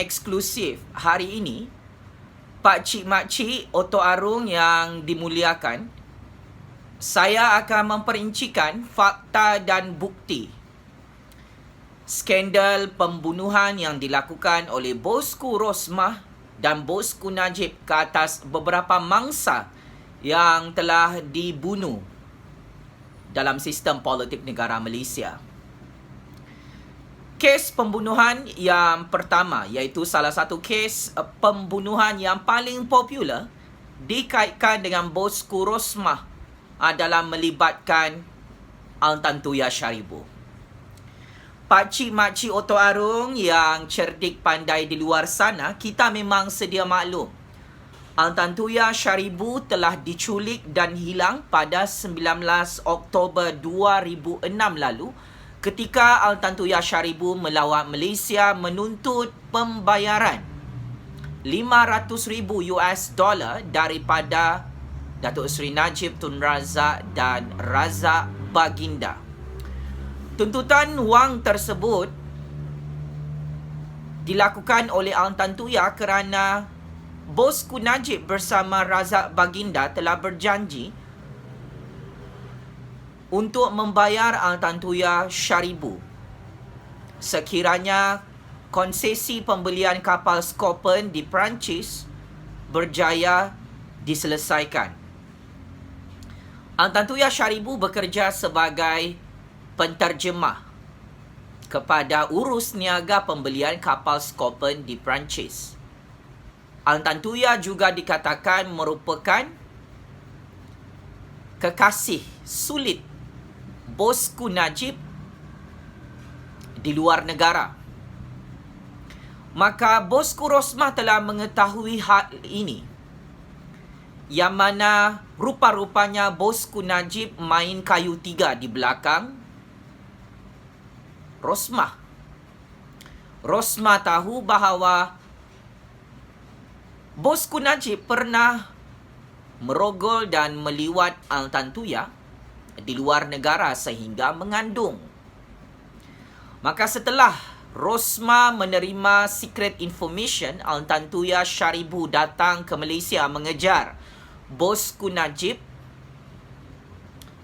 eksklusif hari ini, Pak Cik Mak Cik Oto Arung yang dimuliakan, saya akan memperincikan fakta dan bukti skandal pembunuhan yang dilakukan oleh bosku Rosmah dan bosku Najib ke atas beberapa mangsa yang telah dibunuh dalam sistem politik negara Malaysia. Kes pembunuhan yang pertama, iaitu salah satu kes pembunuhan yang paling popular dikaitkan dengan bosku Rosmah dalam melibatkan Altan Tuya Syaribu. Pak Cik Mak Cik Oto Arung yang cerdik pandai di luar sana, kita memang sedia maklum Altan Tuya Syaribu telah diculik dan hilang pada 19 Oktober 2006 lalu ketika Altan Tuya Syaribu melawat Malaysia menuntut pembayaran $500,000 daripada Datuk Seri Najib Tun Razak dan Razak Baginda. Tuntutan wang tersebut dilakukan oleh Altan Tuya kerana bosku Najib bersama Razak Baginda telah berjanji untuk membayar Altan Tuya Syaribu sekiranya konsesi pembelian kapal Scorpion di Perancis berjaya diselesaikan. Altan Tuya Syaribu bekerja sebagai penterjemah kepada urus niaga pembelian kapal Scorpion di Perancis. Altan Tuya juga dikatakan merupakan kekasih sulit bosku Najib di luar negara. Maka bosku Rosmah telah mengetahui hal ini, yang mana rupa-rupanya bosku Najib main kayu tiga di belakang Rosmah. Rosmah tahu bahawa bosku Najib pernah merogol dan meliwat Altan Tuya di luar negara sehingga mengandung. Maka setelah Rosmah menerima secret information, Altan Tuya Syaribu datang ke Malaysia mengejar bosku Najib.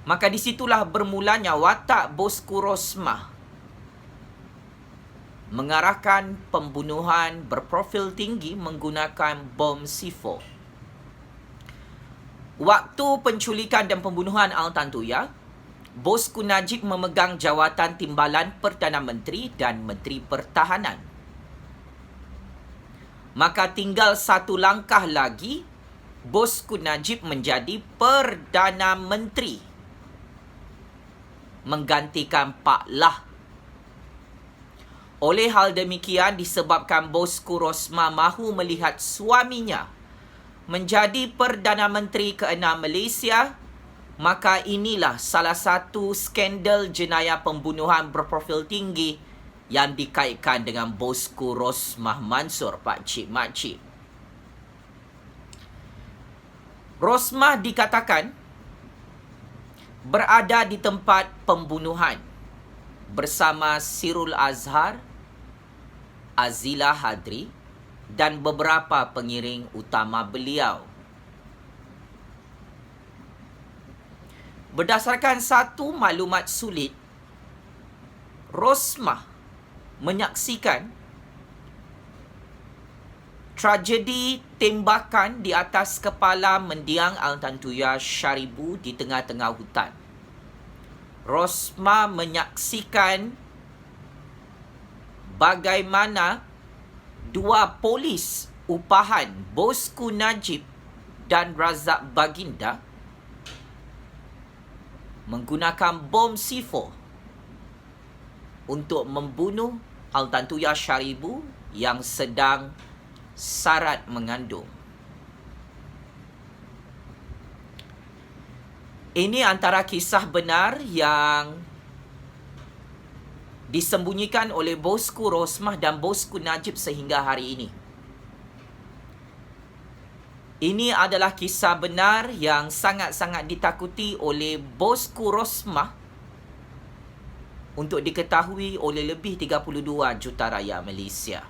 Maka disitulah bermulanya watak bosku Rosmah mengarahkan pembunuhan berprofil tinggi menggunakan bom C4. Waktu penculikan dan pembunuhan Altan Tuya, bosku Najib memegang jawatan timbalan Perdana Menteri dan Menteri Pertahanan. Maka tinggal satu langkah lagi, bosku Najib menjadi Perdana Menteri, menggantikan Pak Lah. Oleh hal demikian, disebabkan bosku Rosmah mahu melihat suaminya menjadi Perdana Menteri ke-6 Malaysia, maka inilah salah satu skandal jenayah pembunuhan berprofil tinggi yang dikaitkan dengan bosku Rosmah Mansor, Pak Cik Mak Cik. Rosmah dikatakan berada di tempat pembunuhan bersama Sirul Azhar, Azila Hadri dan beberapa pengiring utama beliau. Berdasarkan satu maklumat sulit, Rosmah menyaksikan tragedi tembakan di atas kepala mendiang Altan Tuya Syaribu di tengah-tengah hutan. Rosmah menyaksikan bagaimana dua polis upahan bosku Najib dan Razak Baginda menggunakan bom C4 untuk membunuh Altan Tuya Syaribu yang sedang sarat mengandung. Ini antara kisah benar yang disembunyikan oleh bosku Rosmah dan bosku Najib sehingga hari ini. Ini adalah kisah benar yang sangat-sangat ditakuti oleh bosku Rosmah untuk diketahui oleh lebih 32 juta rakyat Malaysia.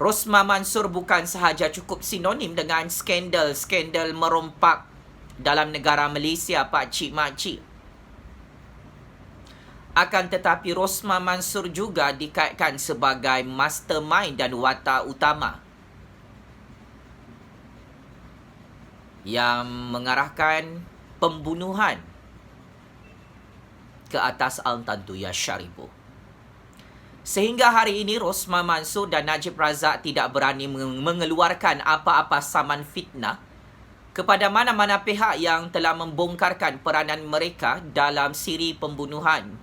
Rosmah Mansor bukan sahaja cukup sinonim dengan skandal-skandal merompak dalam negara Malaysia, pakcik makcik. Akan tetapi Rosmah Mansor juga dikaitkan sebagai mastermind dan watak utama yang mengarahkan pembunuhan ke atas Al-Tantu Yasharibu. Sehingga hari ini Rosmah Mansor dan Najib Razak tidak berani mengeluarkan apa-apa saman fitnah kepada mana-mana pihak yang telah membongkarkan peranan mereka dalam siri pembunuhan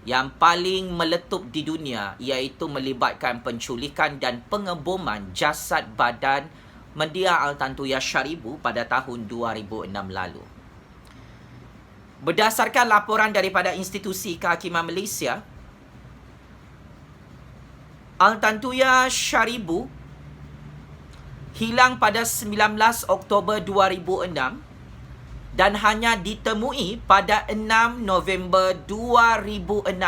yang paling meletup di dunia, iaitu melibatkan penculikan dan pengeboman jasad badan mendiang Al-Tantu Yasharibu pada tahun 2006 lalu. Berdasarkan laporan daripada Institusi Kehakiman Malaysia, Al-Tantu Yasharibu hilang pada 19 Oktober 2006 dan hanya ditemui pada 6 November 2006.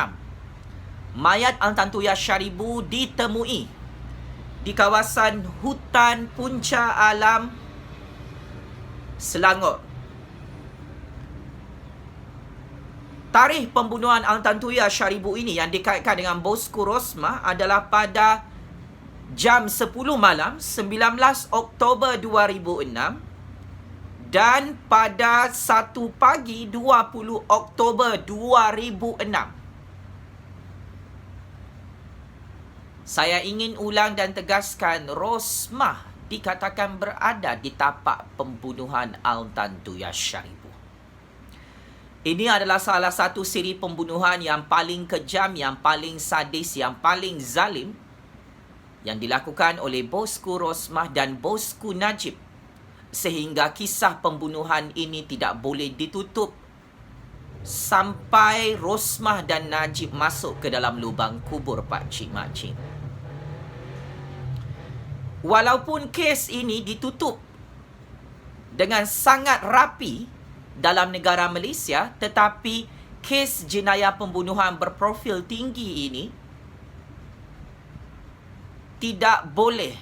Mayat Al-Tantu Yasharibu ditemui di kawasan hutan Punca Alam, Selangor. Tarikh pembunuhan Al-Tantu Yasharibu ini yang dikaitkan dengan bosku Rosmah adalah pada jam 10 malam 19 Oktober 2006 dan pada 1 pagi 20 Oktober 2006. Saya ingin ulang dan tegaskan, Rosmah dikatakan berada di tapak pembunuhan Al-Tantu Yasharibu. Ini adalah salah satu siri pembunuhan yang paling kejam, yang paling sadis, yang paling zalim yang dilakukan oleh bosku Rosmah dan bosku Najib, sehingga kisah pembunuhan ini tidak boleh ditutup sampai Rosmah dan Najib masuk ke dalam lubang kubur, pakcik makcik. Walaupun kes ini ditutup dengan sangat rapi dalam negara Malaysia, tetapi kes jenayah pembunuhan berprofil tinggi ini tidak boleh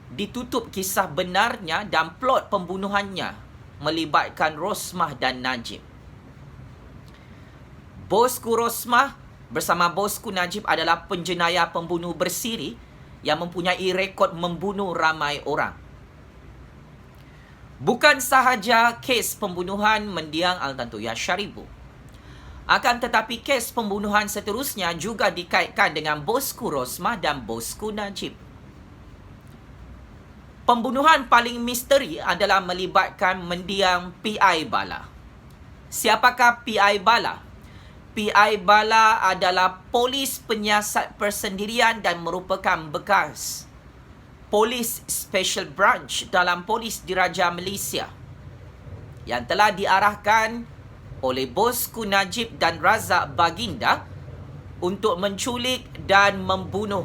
ditutup kisah benarnya dan plot pembunuhannya melibatkan Rosmah dan Najib. Bosku Rosmah bersama bosku Najib adalah penjenayah pembunuh bersiri yang mempunyai rekod membunuh ramai orang. Bukan sahaja kes pembunuhan mendiang Al-Tantu Yasharibu, akan tetapi kes pembunuhan seterusnya juga dikaitkan dengan bosku Rosmah dan bosku Najib. Pembunuhan paling misteri adalah melibatkan mendiang P.I. Bala. Siapakah P.I. Bala? P.I. Bala adalah polis penyiasat persendirian dan merupakan bekas Polis Special Branch dalam Polis Diraja Malaysia yang telah diarahkan oleh bosku Najib dan Razak Baginda untuk menculik dan membunuh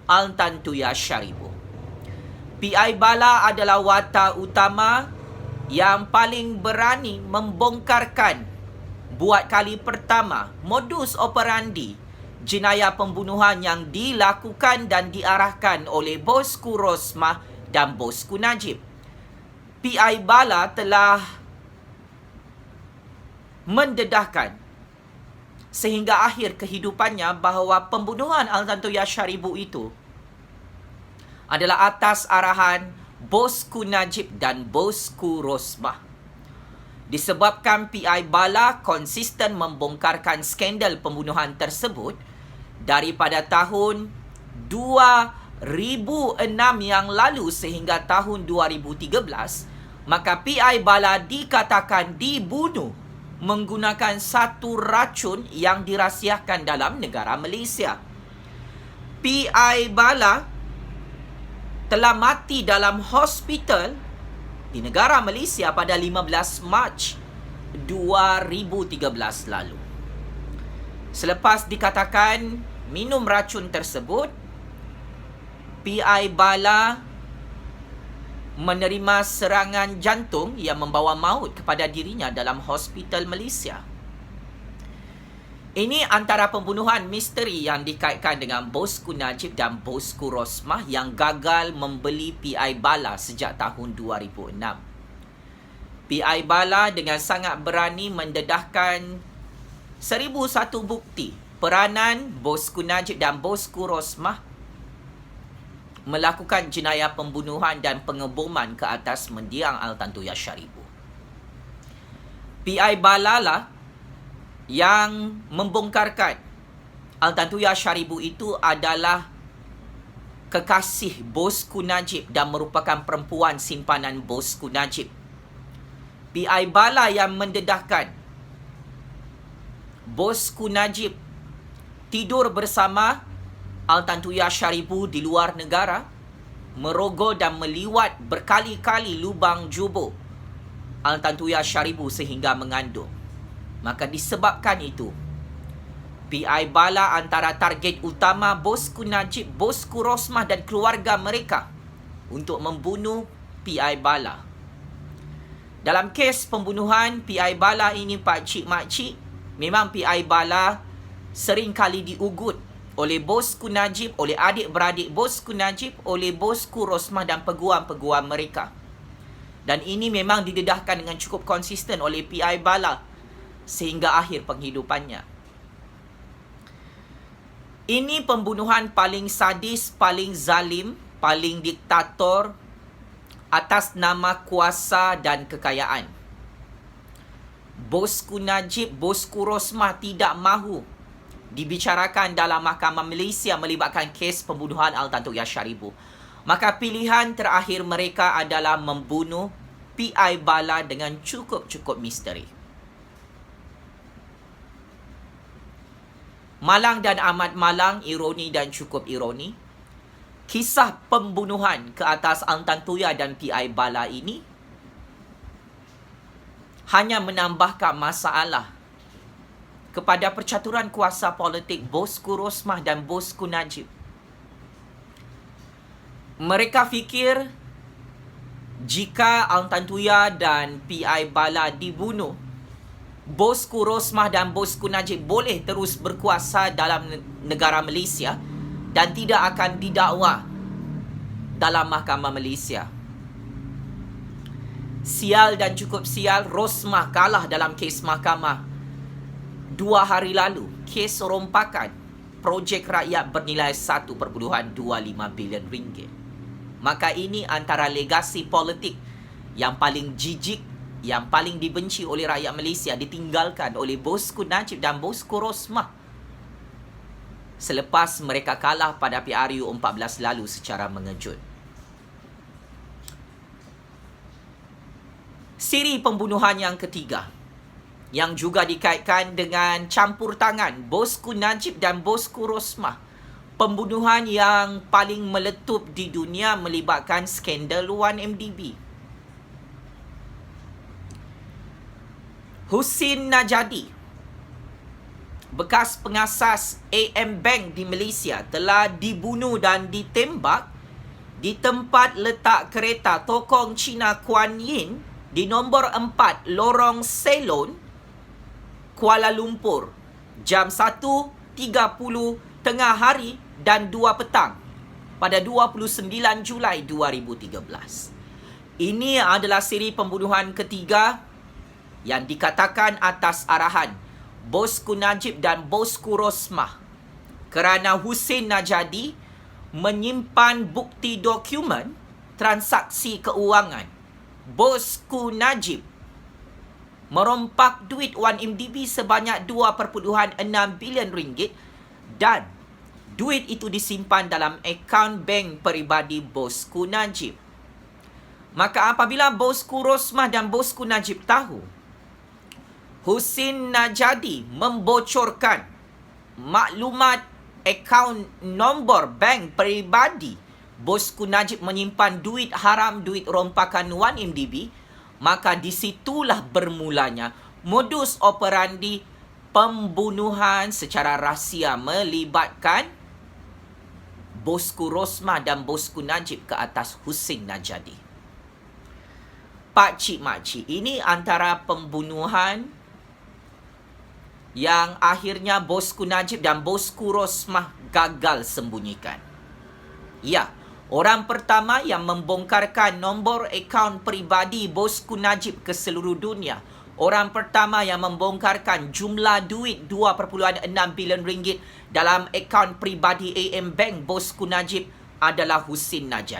Al-Tantu Yasharibu. P.I. Bala adalah watak utama yang paling berani membongkarkan buat kali pertama modus operandi jenayah pembunuhan yang dilakukan dan diarahkan oleh bosku Rosmah dan bosku Najib. P.I. Bala telah mendedahkan sehingga akhir kehidupannya bahawa pembunuhan Al-Tantu Yasharibu itu adalah atas arahan bosku Najib dan bosku Rosmah. Disebabkan P.I. Bala konsisten membongkarkan skandal pembunuhan tersebut daripada tahun 2006 yang lalu sehingga tahun 2013, maka P.I. Bala dikatakan dibunuh menggunakan satu racun yang dirahsiakan dalam negara Malaysia. P.I. Bala telah mati dalam hospital di negara Malaysia pada 15 Mac 2013 lalu. Selepas dikatakan minum racun tersebut, P.I. Bala menerima serangan jantung yang membawa maut kepada dirinya dalam hospital Malaysia. Ini antara pembunuhan misteri yang dikaitkan dengan Bosku Najib dan Bosku Rosmah yang gagal membeli PI Bala sejak tahun 2006. PI Bala dengan sangat berani mendedahkan 1001 bukti peranan Bosku Najib dan Bosku Rosmah melakukan jenayah pembunuhan dan pengeboman ke atas mendiang Al-Tantuya Syaribu. PI Bala lah yang membongkarkan Al-Tantuya Syaribu itu adalah kekasih Bosku Najib dan merupakan perempuan simpanan Bosku Najib. PI Bala yang mendedahkan Bosku Najib tidur bersama Al-Tantuya Syaribu di luar negara, merogoh dan meliwat berkali-kali lubang jubur Al-Tantuya Syaribu sehingga mengandung. Maka disebabkan itu, PI Bala antara target utama Bosku Najib, Bosku Rosmah dan keluarga mereka untuk membunuh PI Bala. Dalam kes pembunuhan PI Bala ini, pakcik-makcik, memang PI Bala sering kali diugut oleh Bosku Najib, oleh adik-beradik Bosku Najib, oleh Bosku Rosmah dan peguam-peguam mereka. Dan ini memang didedahkan dengan cukup konsisten oleh PI Bala sehingga akhir penghidupannya. Ini pembunuhan paling sadis, paling zalim, paling diktator atas nama kuasa dan kekayaan. Bosku Najib, Bosku Rosmah tidak mahu dibicarakan dalam Mahkamah Malaysia melibatkan kes pembunuhan Al-Tantuya Syaribu. Maka pilihan terakhir mereka adalah membunuh PI Bala dengan cukup-cukup misteri. Malang dan amat malang, ironi dan cukup ironi. Kisah pembunuhan ke atas Al-Tantuya dan PI Bala ini hanya menambahkan masalah kepada percaturan kuasa politik Bosku Rosmah dan Bosku Najib. Mereka fikir jika Al-Tantuya dan PI Bala dibunuh, Bosku Rosmah dan Bosku Najib boleh terus berkuasa dalam negara Malaysia dan tidak akan didakwa dalam Mahkamah Malaysia. Sial dan cukup sial, Rosmah kalah dalam kes mahkamah 2 hari lalu. Kes rompakan projek rakyat bernilai 1.25 bilion ringgit. Maka ini antara legasi politik yang paling jijik, yang paling dibenci oleh rakyat Malaysia, ditinggalkan oleh Bosku Najib dan Bosku Rosmah selepas mereka kalah pada PRU 14 lalu secara mengejut. Siri pembunuhan yang ketiga yang juga dikaitkan dengan campur tangan Bosku Najib dan Bosku Rosmah. Pembunuhan yang paling meletup di dunia melibatkan skandal 1MDB. Husin Najadi, bekas pengasas AM Bank di Malaysia, telah dibunuh dan ditembak di tempat letak kereta Tokong Cina Kuan Yin di nombor 4 Lorong Selon, Kuala Lumpur, jam 1.30 tengah hari dan 2 petang pada 29 Julai 2013. Ini adalah siri pembunuhan ketiga yang dikatakan atas arahan Bosku Najib dan Bosku Rosmah kerana Husin Najadi menyimpan bukti dokumen transaksi keuangan. Bosku Najib merompak duit 1MDB sebanyak 2.6 bilion ringgit dan duit itu disimpan dalam akaun bank peribadi Bosku Najib. Maka apabila Bosku Rosmah dan Bosku Najib tahu Husin Najadi membocorkan maklumat akaun nombor bank peribadi Bosku Najib menyimpan duit haram, duit rompakan 1MDB, maka disitulah bermulanya modus operandi pembunuhan secara rahsia melibatkan Bosku Rosmah dan Bosku Najib ke atas Husin Najadi. Pakcik makcik, ini antara pembunuhan yang akhirnya bosku Najib dan bosku Rosmah gagal sembunyikan. Ya, orang pertama yang membongkarkan nombor akaun peribadi bosku Najib ke seluruh dunia, orang pertama yang membongkarkan jumlah duit 2.6 bilion ringgit dalam akaun peribadi AM Bank bosku Najib adalah Husin Najat.